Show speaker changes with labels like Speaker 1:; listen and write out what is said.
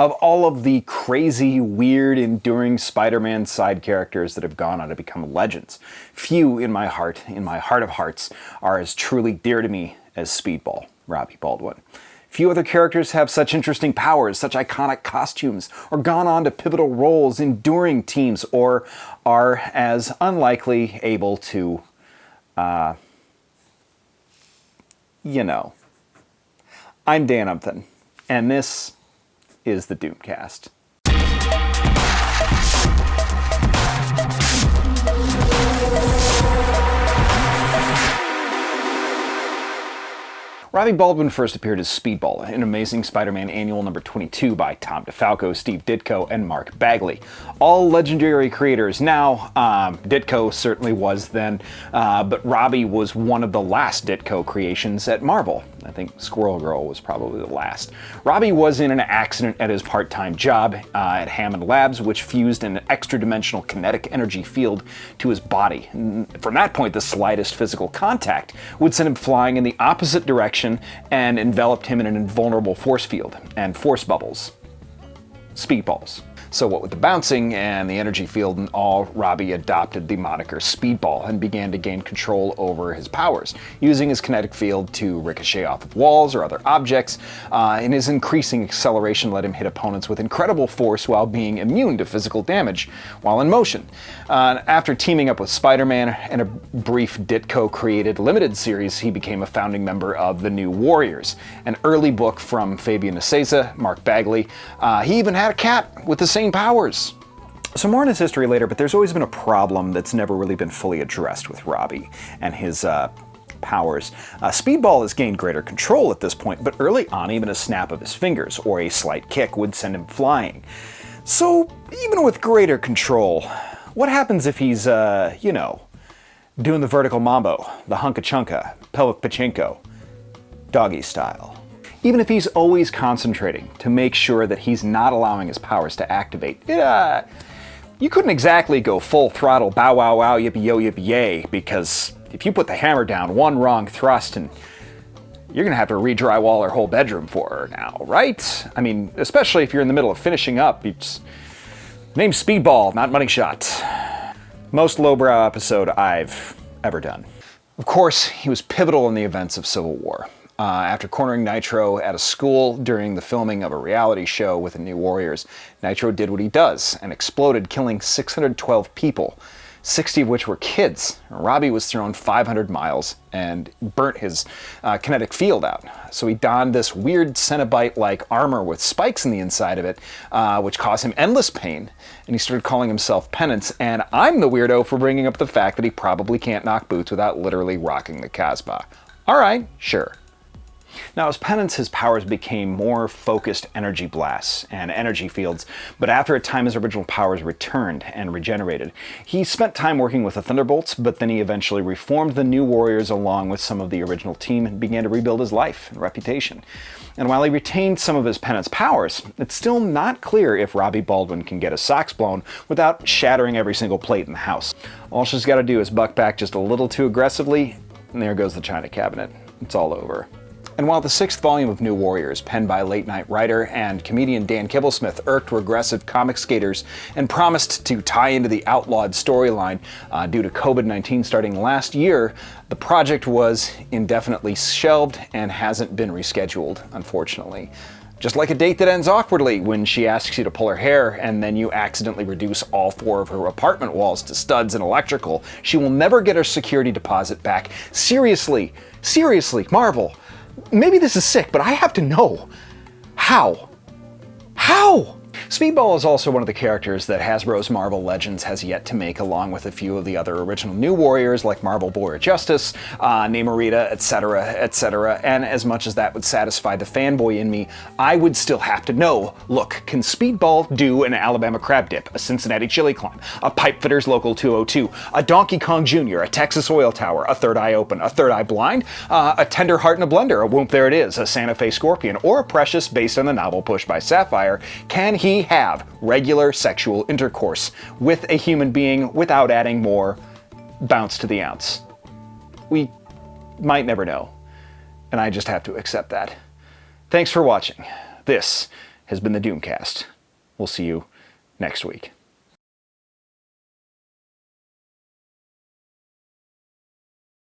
Speaker 1: Of all of the crazy, weird, enduring Spider-Man side characters that have gone on to become legends, few in my heart of hearts, are as truly dear to me as Speedball, Robbie Baldwin. Few other characters have such interesting powers, such iconic costumes, or gone on to pivotal roles, enduring teams, or are as unlikely able to, I'm Dan Umpton, and this is the Doomcast. Robbie Baldwin first appeared as Speedball in Amazing Spider-Man Annual number 22 by Tom DeFalco, Steve Ditko, and Mark Bagley. All legendary creators now. Ditko certainly was then, but Robbie was one of the last Ditko creations at Marvel. I think Squirrel Girl was probably the last. Robbie was in an accident at his part-time job at Hammond Labs, which fused an extra-dimensional kinetic energy field to his body. And from that point, the slightest physical contact would send him flying in the opposite direction and enveloped him in an invulnerable force field and force bubbles. Speedballs. So what with the bouncing and the energy field and all, Robbie adopted the moniker Speedball and began to gain control over his powers, using his kinetic field to ricochet off of walls or other objects, and his increasing acceleration let him hit opponents with incredible force while being immune to physical damage while in motion. After teaming up with Spider-Man and a brief Ditko-created limited series, he became a founding member of the New Warriors, an early book from Fabian Nicieza, Mark Bagley. He even had a cat with the same powers. So more on his history later, but there's always been a problem that's never really been fully addressed with Robbie and his powers. Speedball has gained greater control at this point, but early on even a snap of his fingers or a slight kick would send him flying. So even with greater control, what happens if he's, doing the vertical mambo, the hunka chunka, pelvic pachinko, doggy style? Even if he's always concentrating to make sure that he's not allowing his powers to activate, you couldn't exactly go full throttle bow wow wow yippee yo yippee yay, because if you put the hammer down one wrong thrust and you're gonna have to re-drywall her whole bedroom for her now, right? I mean, especially if you're in the middle of finishing up. Name's Speedball, not Money Shot. Most lowbrow episode I've ever done. Of course, he was pivotal in the events of Civil War. After cornering Nitro at a school during the filming of a reality show with the New Warriors, Nitro did what he does and exploded, killing 612 people, 60 of which were kids. Robbie was thrown 500 miles and burnt his kinetic field out. So he donned this weird Cenobite-like armor with spikes in the inside of it, which caused him endless pain, and he started calling himself Penance, and I'm the weirdo for bringing up the fact that he probably can't knock boots without literally rocking the Casbah. Alright, sure. Now, as Penance, his powers became more focused energy blasts and energy fields, but after a time his original powers returned and regenerated. He spent time working with the Thunderbolts, but then he eventually reformed the New Warriors along with some of the original team and began to rebuild his life and reputation. And while he retained some of his Penance powers, it's still not clear if Robbie Baldwin can get his socks blown without shattering every single plate in the house. All she's got to do is buck back just a little too aggressively, and there goes the china cabinet. It's all over. And while the 6th volume of New Warriors, penned by late-night writer and comedian Dan Kibblesmith, irked regressive comic skaters and promised to tie into the Outlawed storyline due to COVID-19 starting last year, the project was indefinitely shelved and hasn't been rescheduled, unfortunately. Just like a date that ends awkwardly when she asks you to pull her hair and then you accidentally reduce all 4 of her apartment walls to studs and electrical, she will never get her security deposit back. Seriously, Marvel. Maybe this is sick, but I have to know. How? Speedball is also one of the characters that Hasbro's Marvel Legends has yet to make, along with a few of the other original New Warriors like Marvel Boy of Justice, Namorita, etc., etc. And as much as that would satisfy the fanboy in me, I would still have to know, look, can Speedball do an Alabama crab dip, a Cincinnati chili climb, a Pipefitter's Local 202, a Donkey Kong Jr., a Texas oil tower, a third eye open, a third eye blind, a tender heart in a blender, a whoop there it is, a Santa Fe scorpion, or a Precious based on the novel Push by Sapphire? Can he have regular sexual intercourse with a human being without adding more bounce to the ounce? We might never know, and I just have to accept that. Thanks for watching. This has been the Doomcast. We'll see you next week.